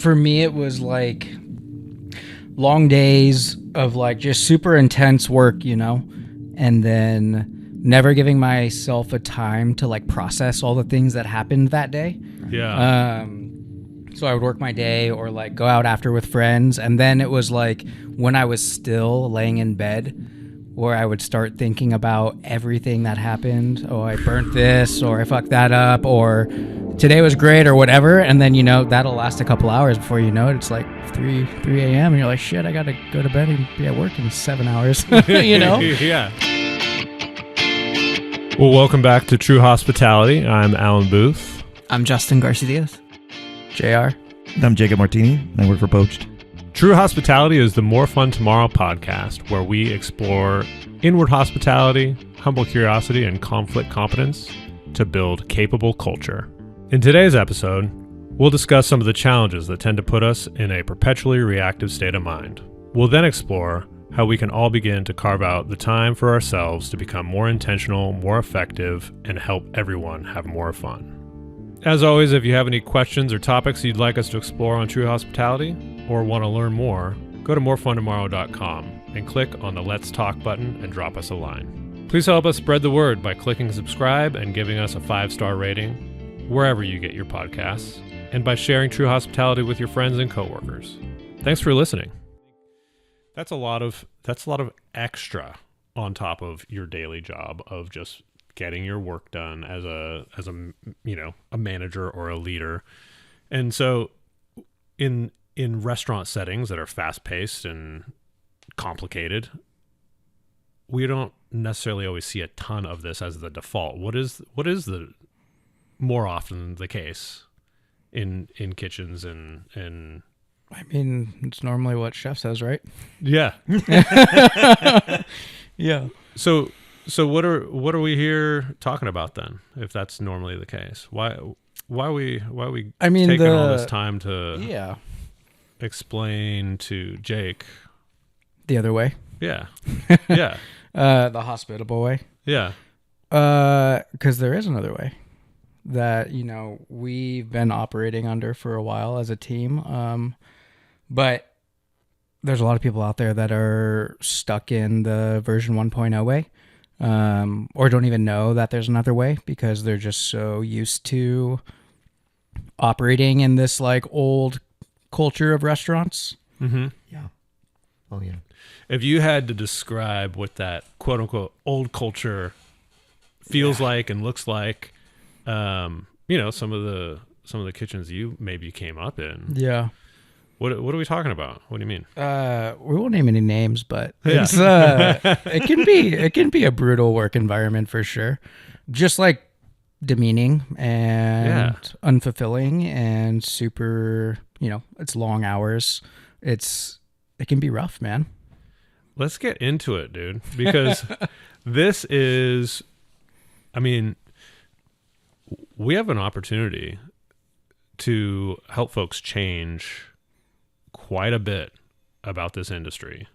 for me, it was like long days of like just super intense work, and then never giving myself a time to like process all the things that happened that day. Yeah. So I would work my day or like go out after with friends. And then it was like when I was still laying in bed where I would start thinking about everything that happened. Oh, I burnt this, or I fucked that up, or today was great, or whatever. And then, that'll last a couple hours before you know it. It's like 3 a.m. and you're like, shit, I got to go to bed and be at work in 7 hours, Yeah. Well, welcome back to True Hospitality. I'm Alan Booth. I'm Justin Garcidiaz. JR. I'm Jakup Martini, and I work for Poached. True Hospitality is the More Fun Tomorrow podcast where we explore inward hospitality, humble curiosity, and conflict competence to build capable culture. In today's episode, we'll discuss some of the challenges that tend to put us in a perpetually reactive state of mind. We'll then explore how we can all begin to carve out the time for ourselves to become more intentional, more effective, and help everyone have more fun. As always, if you have any questions or topics you'd like us to explore on True Hospitality or want to learn more, go to morefuntomorrow.com and click on the Let's Talk button and drop us a line. Please help us spread the word by clicking subscribe and giving us a 5-star rating wherever you get your podcasts, and by sharing True Hospitality with your friends and coworkers. Thanks for listening. That's a lot of extra on top of your daily job of just getting your work done as a manager or a leader. And so in restaurant settings that are fast-paced and complicated, we don't necessarily always see a ton of this as the default. What is the more often the case in kitchens and I mean, it's normally what chef says, right? Yeah. Yeah. So what are we here talking about then? If that's normally the case, why are we taking all this time to explain to Jake the other way? Yeah. Yeah. The hospitable way. Yeah. Because there is another way that we've been operating under for a while as a team. But there's a lot of people out there that are stuck in the version 1.0 way. Or don't even know that there's another way because they're just so used to operating in this like old culture of restaurants. Mm-hmm. Yeah. Oh, yeah. If you had to describe what that quote unquote old culture feels like and looks like, some of the kitchens you maybe came up in. Yeah. What are we talking about? What do you mean? We won't name any names, but it's it can be a brutal work environment for sure. Just like demeaning and unfulfilling and super, it's long hours. It can be rough, man. Let's get into it, dude, because this is, we have an opportunity to help folks change quite a bit about this industry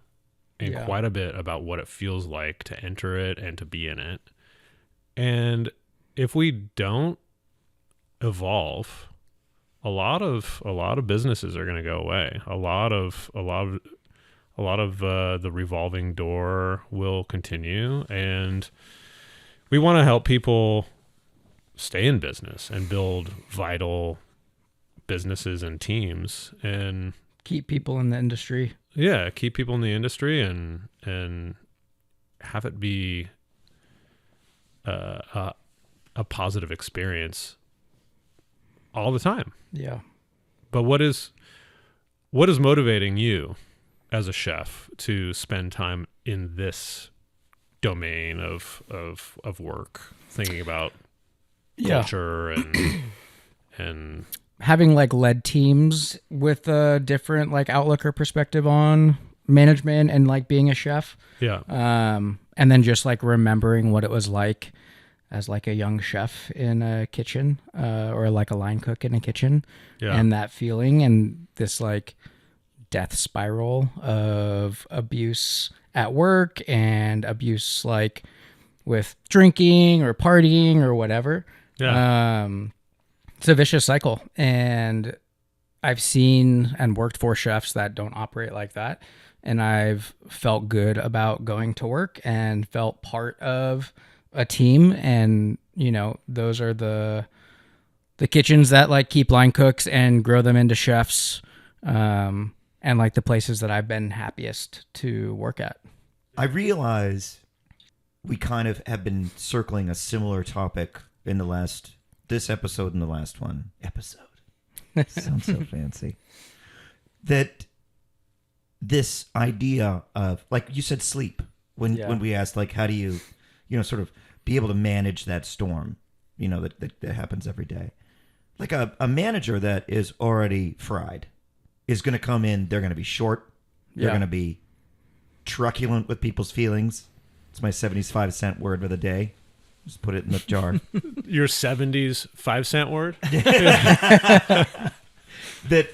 and quite a bit about what it feels like to enter it and to be in it. And if we don't evolve, a lot of businesses are going to go away. A lot of the revolving door will continue, and we want to help people stay in business and build vital businesses and teams and keep people in the industry. Yeah, keep people in the industry and have it be a positive experience all the time. Yeah. But what is motivating you as a chef to spend time in this domain of work, thinking about culture and having like led teams with a different like outlook or perspective on management and like being a chef. Yeah. And then just like remembering what it was like as like a young chef in a kitchen, or like a line cook in a kitchen, and that feeling and this like death spiral of abuse at work and abuse like with drinking or partying or whatever. Yeah. It's a vicious cycle. And I've seen and worked for chefs that don't operate like that. And I've felt good about going to work and felt part of a team. And, those are the kitchens that like keep line cooks and grow them into chefs. And like the places that I've been happiest to work at. I realize we kind of have been circling a similar topic in this episode and the last one. Episode. Sounds so fancy. That this idea of, like you said, sleep. When we asked, like, how do you, sort of be able to manage that storm, that happens every day. Like a manager that is already fried is going to come in. They're going to be short. They're going to be truculent with people's feelings. It's my 75-cent word of the day. Just put it in the jar. Your 70s 5-cent word? that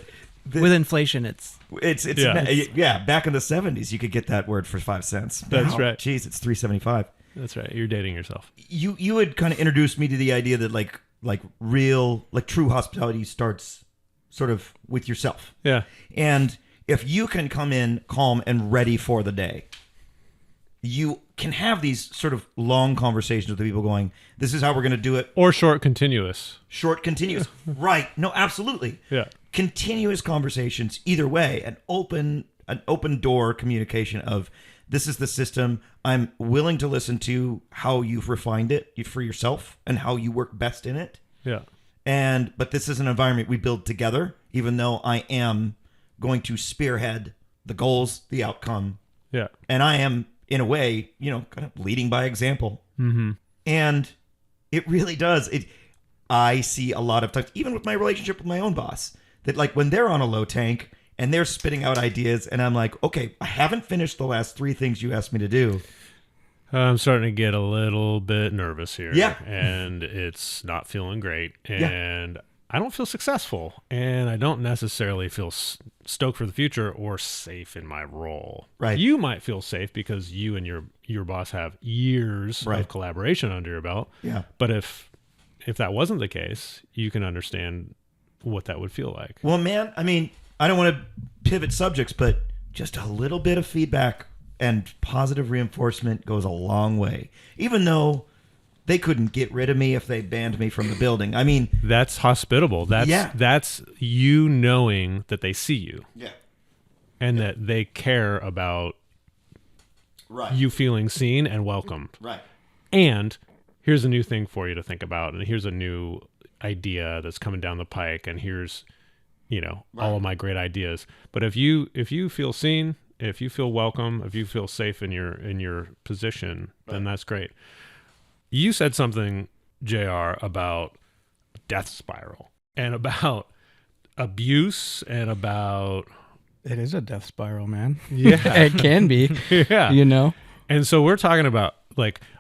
with inflation, it's back in the 70s you could get that word for 5 cents. That's right. Geez, it's $3.75. That's right. You're dating yourself. You had kind of introduced me to the idea that like true hospitality starts sort of with yourself. Yeah. And if you can come in calm and ready for the day, you can have these sort of long conversations with the people going, this is how we're going to do it. Or short, continuous. Short, continuous. Right. No, absolutely. Yeah. Continuous conversations either way, an open door communication of, this is the system. I'm willing to listen to how you've refined it for yourself and how you work best in it. Yeah. But this is an environment we build together, even though I am going to spearhead the goals, the outcome. Yeah. And I am, in a way, kind of leading by example. Mm-hmm. And it really does. I see a lot of times, even with my relationship with my own boss, that like when they're on a low tank and they're spitting out ideas and I'm like, okay, I haven't finished the last 3 things you asked me to do. I'm starting to get a little bit nervous here. Yeah. And it's not feeling great. And I don't feel successful. And I don't necessarily feel stoked for the future or safe in my role. Right. You might feel safe because you and your boss have years of collaboration under your belt. Yeah. But if that wasn't the case, you can understand what that would feel like. Well, man, I mean, I don't want to pivot subjects, but just a little bit of feedback and positive reinforcement goes a long way. Even though they couldn't get rid of me if they banned me from the building. I mean, that's hospitable. That's you knowing that they see you. Yeah. And that they care about you feeling seen and welcomed. Right. And here's a new thing for you to think about, and here's a new idea that's coming down the pike, and here's all of my great ideas. But if you feel seen, if you feel welcome, if you feel safe in your position, then that's great. You said something, JR, about death spiral and about abuse and about... It is a death spiral, man. Yeah. It can be. Yeah. And so we're talking about,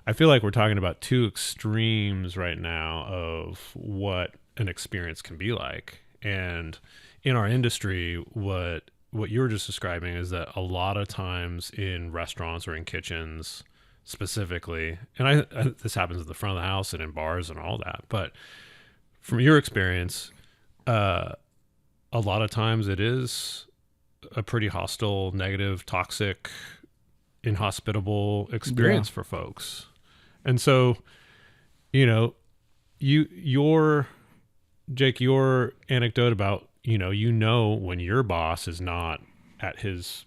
I feel like we're talking about 2 extremes right now of what an experience can be like. And in our industry, what you were just describing is that a lot of times in restaurants or in kitchens specifically, and this happens at the front of the house and in bars and all that, but from your experience, a lot of times it is a pretty hostile, negative, toxic, inhospitable experience for folks. And so, Jake, your anecdote about, when your boss is not at his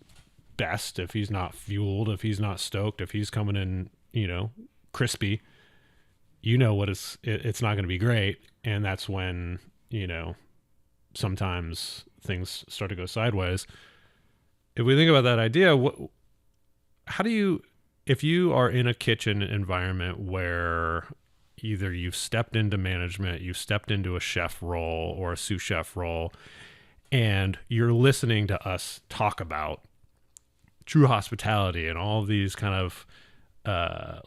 best, if he's not fueled, if he's not stoked, if he's coming in, crispy, what it's not going to be great. And that's when, sometimes things start to go sideways. If we think about that idea, if you are in a kitchen environment where either you've stepped into management, you've stepped into a chef role or a sous chef role, and you're listening to us talk about true hospitality and all of these kind of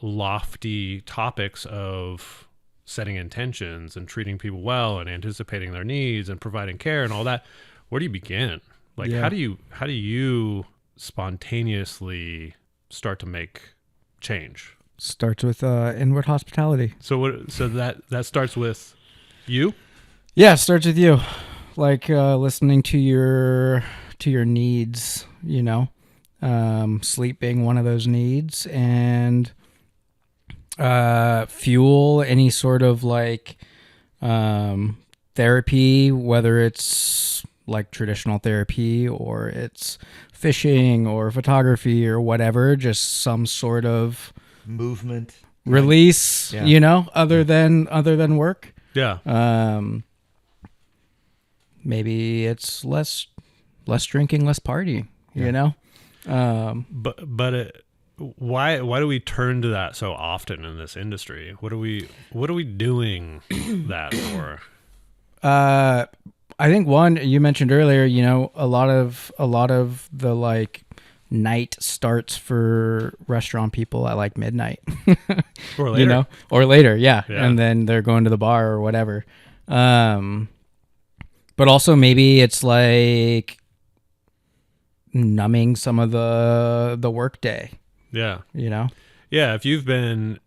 lofty topics of setting intentions and treating people well and anticipating their needs and providing care and all that, where do you begin? How do you spontaneously start to make change? Starts with inward hospitality. So that starts with you? Yeah, it starts with you. like listening to your needs, sleep being one of those needs, and fuel, any sort of like therapy, whether it's like traditional therapy or it's fishing or photography or whatever, just some sort of movement release, other than work. Yeah. Maybe it's less drinking, less party, But why do we turn to that so often in this industry? What are we doing that for? I think one you mentioned earlier, a lot of the like night starts for restaurant people at like midnight, Or later. or later. Yeah. Yeah. And then they're going to the bar or whatever. But also maybe it's like numbing some of the work day, Yeah. Yeah. If you've been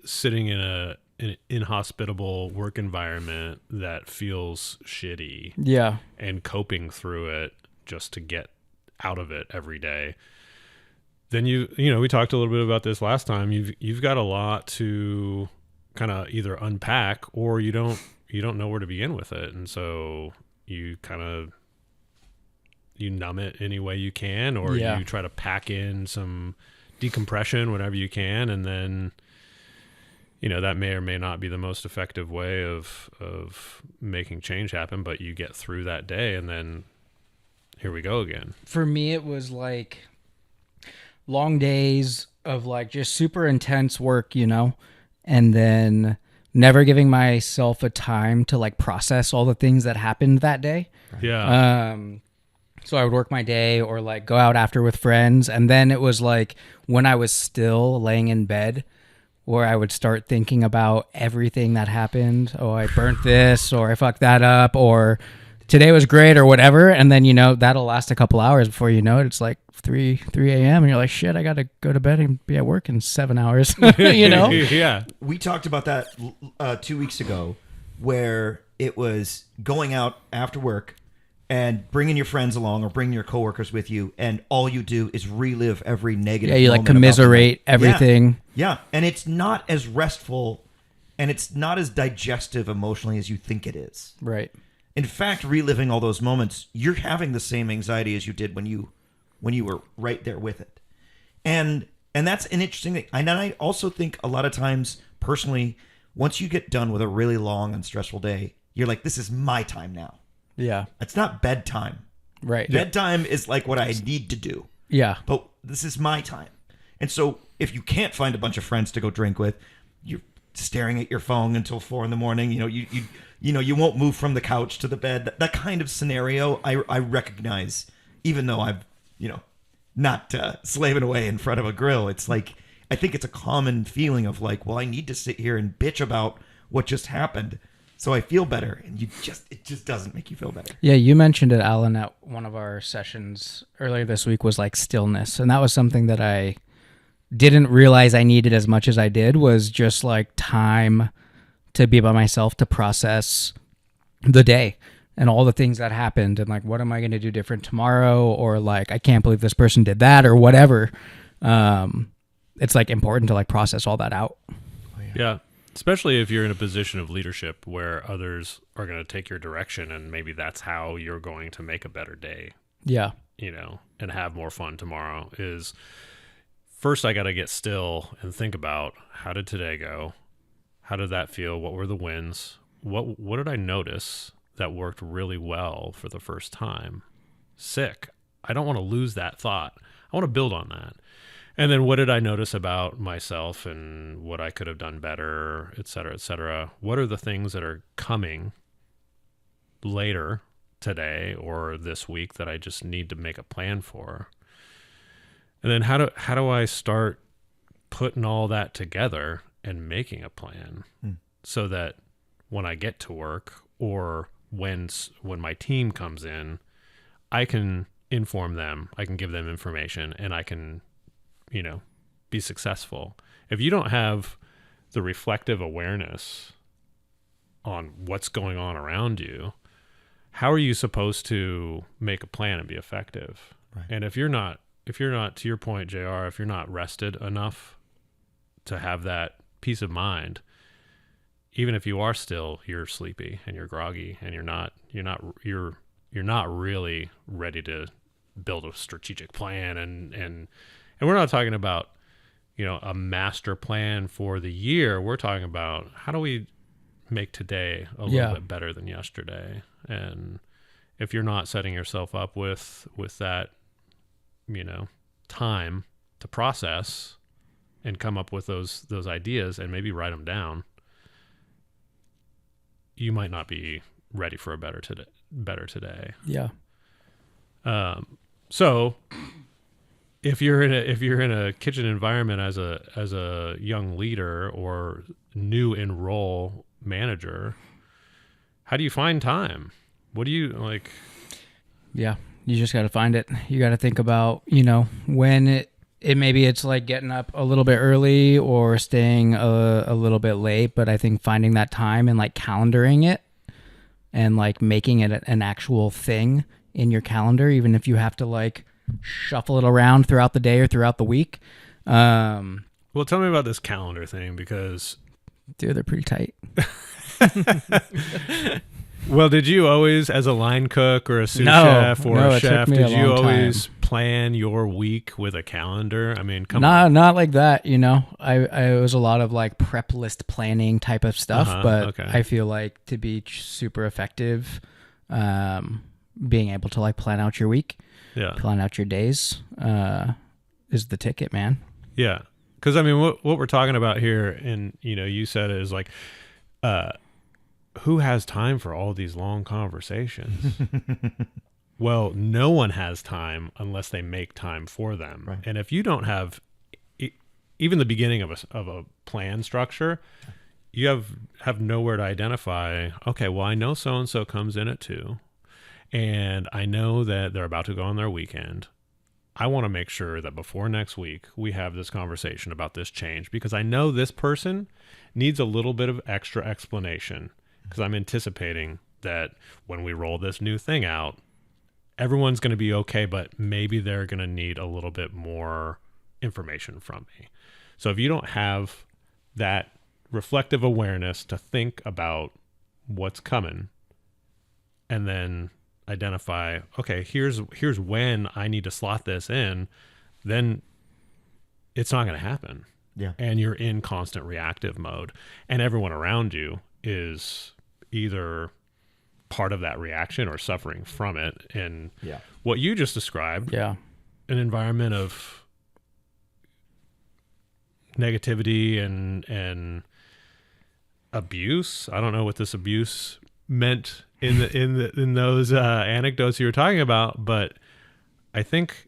sitting in an inhospitable work environment that feels shitty, Yeah. and coping through it just to get out of it every day, then we talked a little bit about this last time. You've got a lot to kind of either unpack, or you don't know where to begin with it, and so you numb it any way you can, or you try to pack in some decompression whenever you can, and then that may or may not be the most effective way of making change happen, but you get through that day, and then here we go again. For me, it was like long days of like just super intense work, and then never giving myself a time to like process all the things that happened that day. Yeah. So I would work my day or like go out after with friends. And then it was like when I was still laying in bed where I would start thinking about everything that happened. Oh, I burnt this, or I fucked that up, or today was great, or whatever. And then, that'll last a couple hours before you know it. It's like 3 a.m. and you're like, shit, I got to go to bed and be at work in 7 hours, Yeah. We talked about that 2 weeks ago, where it was going out after work and bringing your friends along or bringing your coworkers with you, and all you do is relive every negative. Yeah, you like moment about commiserate everything. Yeah, and it's not as restful, and it's not as digestive emotionally as you think it is. Right. In fact, reliving all those moments, you're having the same anxiety as you did when you were right there with it. And that's an interesting thing. And I also think a lot of times, personally, once you get done with a really long and stressful day, you're like, this is my time now. Yeah. It's not bedtime. Right. Bedtime is like what I need to do. Yeah. But this is my time. And so if you can't find a bunch of friends to go drink with, you're staring at your phone until 4 a.m. You won't move from the couch to the bed. That kind of scenario, I recognize, even though I've, not slaving away in front of a grill. It's like, I think it's a common feeling of like, well, I need to sit here and bitch about what just happened so I feel better. And it just doesn't make you feel better. Yeah, you mentioned it, Alan, at one of our sessions earlier this week, was like stillness. And that was something that I didn't realize I needed as much as I did, was just like time to be by myself, to process the day and all the things that happened, and like, what am I going to do different tomorrow? Or like, I can't believe this person did that, or whatever. It's like important to like process all that out. Yeah. Especially if you're in a position of leadership where others are going to take your direction, and maybe that's how you're going to make a better day. Yeah. And have more fun tomorrow. Is first I got to get still and think about, how did today go? How did that feel? What were the wins? What did I notice that worked really well for the first time? Sick. I don't want to lose that thought. I want to build on that. And then what did I notice about myself and what I could have done better, et cetera, et cetera? What are the things that are coming later today or this week that I just need to make a plan for? And then how do I start putting all that together and making a plan so that when I get to work, or when my team comes in, I can inform them, I can give them information, and I can be successful. If you don't have the reflective awareness on what's going on around you, how are you supposed to make a plan and be effective? Right. And if you're not, to your point, JR, if you're not rested enough to have that peace of mind, even if you are still, you're sleepy and you're groggy and you're not really ready to build a strategic plan. And we're not talking about, a master plan for the year. We're talking about how do we make today a little bit better than yesterday. And if you're not setting yourself up with that, time to process and come up with those ideas and maybe write them down, you might not be ready for a better today. Yeah. So if you're in a kitchen environment as a young leader or new in role manager, how do you find time? What do you like? Yeah. You just got to find it. You got to think about, when it maybe it's like getting up a little bit early or staying a little bit late, but I think finding that time and like calendaring it and like making it an actual thing in your calendar, even if you have to like shuffle it around throughout the day or throughout the week. Well, tell me about this calendar thing, because Dude, they're pretty tight. Well, did you always, as a line cook or a sous chef or a chef, did you always plan your week with a calendar? I mean, come on. Not like that, I was a lot of like prep list planning type of stuff, but okay. I feel like to be super effective, being able to like plan out your week, plan out your days, is the ticket, man. Yeah. Because, I mean, what we're talking about here, and, you said it is like, who has time for all these long conversations? Well, no one has time unless they make time for them. Right. And if you don't have even the beginning of a plan structure, you have nowhere to identify, okay, well, I know so-and-so comes in at 2, and I know that they're about to go on their weekend. I want to make sure that before next week, we have this conversation about this change, because I know this person needs a little bit of extra explanation, because I'm anticipating that when we roll this new thing out, everyone's going to be okay, but maybe they're going to need a little bit more information from me. So if you don't have that reflective awareness to think about what's coming and then identify, okay, here's when I need to slot this in, then it's not going to happen. Yeah. And you're in constant reactive mode, and everyone around you is either part of that reaction or suffering from it. And what you just described, an environment of negativity and abuse. I don't know what this abuse meant in those anecdotes you were talking about, but I think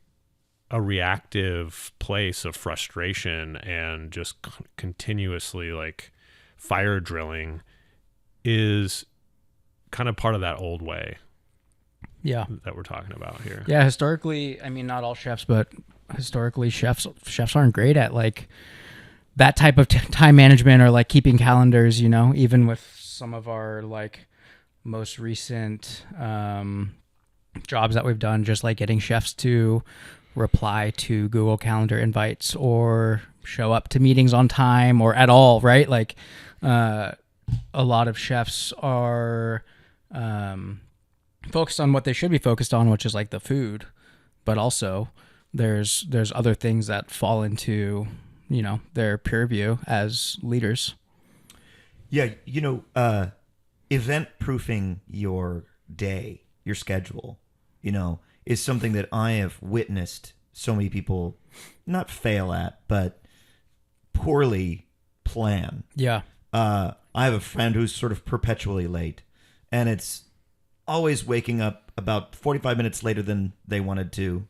a reactive place of frustration and just continuously like fire drilling is kind of part of that old way that we're talking about here. Yeah, historically, I mean, not all chefs, but historically chefs aren't great at like that type of time management or like keeping calendars, even with some of our like most recent jobs that we've done, just like getting chefs to reply to Google Calendar invites or show up to meetings on time or at all, right? Like a lot of chefs are focused on what they should be focused on, which is like the food, but also there's other things that fall into their purview as leaders. Yeah, event proofing your day, your schedule, is something that I have witnessed so many people not fail at, but poorly plan. Yeah. I have a friend who's sort of perpetually late, and it's always waking up about 45 minutes later than they wanted to,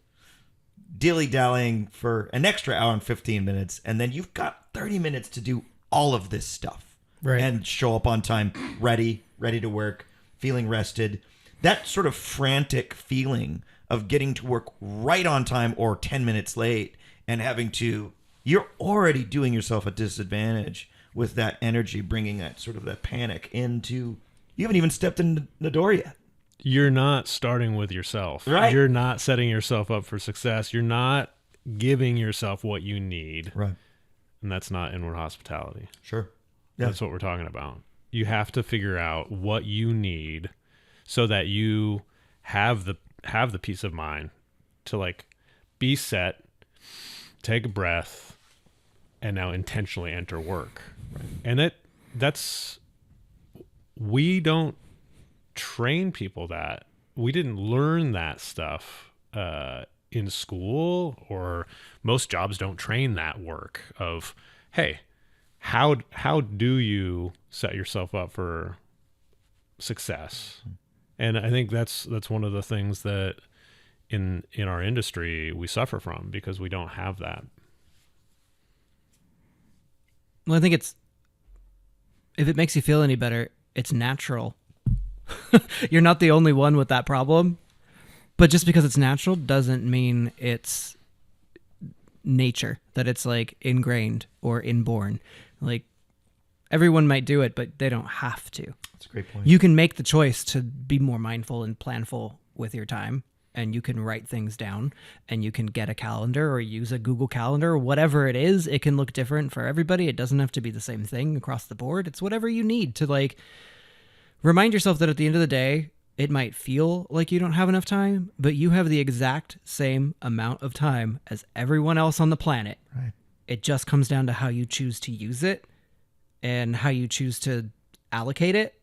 dilly-dallying for an extra hour and 15 minutes, and then you've got 30 minutes to do all of this stuff. Right. And show up on time, ready to work, feeling rested. That sort of frantic feeling of getting to work right on time or 10 minutes late and you're already doing yourself a disadvantage with that energy, bringing that sort of that panic into, you haven't even stepped in the door yet. you're not starting with yourself. Right. You're not setting yourself up for success. You're not giving yourself what you need. Right. And that's not inward hospitality. Sure. Yeah. That's what we're talking about. You have to figure out what you need so that you have the peace of mind to like be set, take a breath, and now intentionally enter work. Right. And we don't train people that. We didn't learn that stuff in school, or most jobs don't train that work of, hey, how do you set yourself up for success? And I think that's one of the things that in our industry we suffer from, because we don't have that. Well, I think if it makes you feel any better, it's natural. You're not the only one with that problem, but just because it's natural doesn't mean it's nature, that it's like ingrained or inborn. Like everyone might do it, but they don't have to. That's a great point. You can make the choice to be more mindful and planful with your time, and you can write things down, and you can get a calendar or use a Google Calendar or whatever it is. It can look different for everybody. It doesn't have to be the same thing across the board. It's whatever you need to like remind yourself that at the end of the day, it might feel like you don't have enough time, but you have the exact same amount of time as everyone else on the planet. Right. It just comes down to how you choose to use it and how you choose to allocate it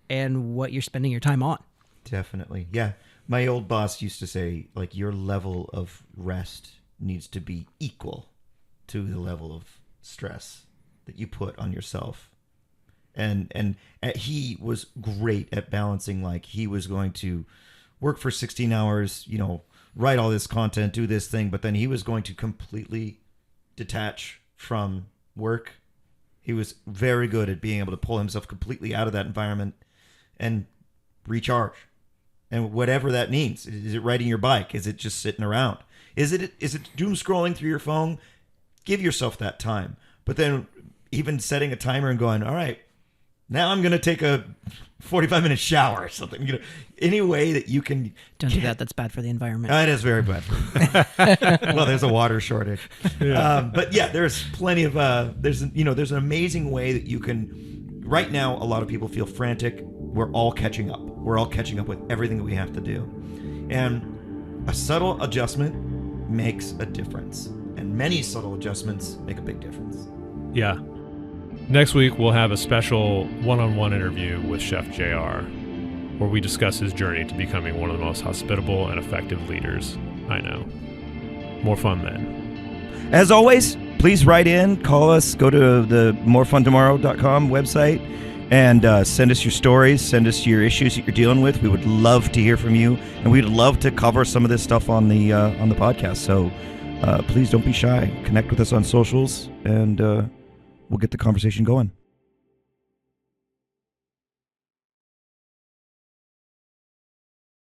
and what you're spending your time on. Definitely. Yeah. My old boss used to say, like, your level of rest needs to be equal to the level of stress that you put on yourself. And he was great at balancing, like, he was going to work for 16 hours, you know, write all this content, do this thing, but then he was going to completely detach from work. He was very good at being able to pull himself completely out of that environment and recharge. And whatever that means. Is it riding your bike? Is it just sitting around? Is it doom scrolling through your phone? Give yourself that time. But then even setting a timer and going, all right, now I'm going to take a 45-minute shower or something. You know, any way that you can. Don't do that. That's bad for the environment. It is very bad for you. Well, there's a water shortage. Yeah. But yeah, there's plenty of, there's an amazing way that you can, right now, a lot of people feel frantic. We're all catching up. We're all catching up with everything that we have to do. And a subtle adjustment makes a difference. And many subtle adjustments make a big difference. Yeah. Next week, we'll have a special one-on-one interview with Chef JR, where we discuss his journey to becoming one of the most hospitable and effective leaders I know. More fun then. As always, please write in, call us, go to the morefuntomorrow.com website, and send us your stories, send us your issues that you're dealing with. We would love to hear from you, and we'd love to cover some of this stuff on the podcast. So please don't be shy. Connect with us on socials, and we'll get the conversation going.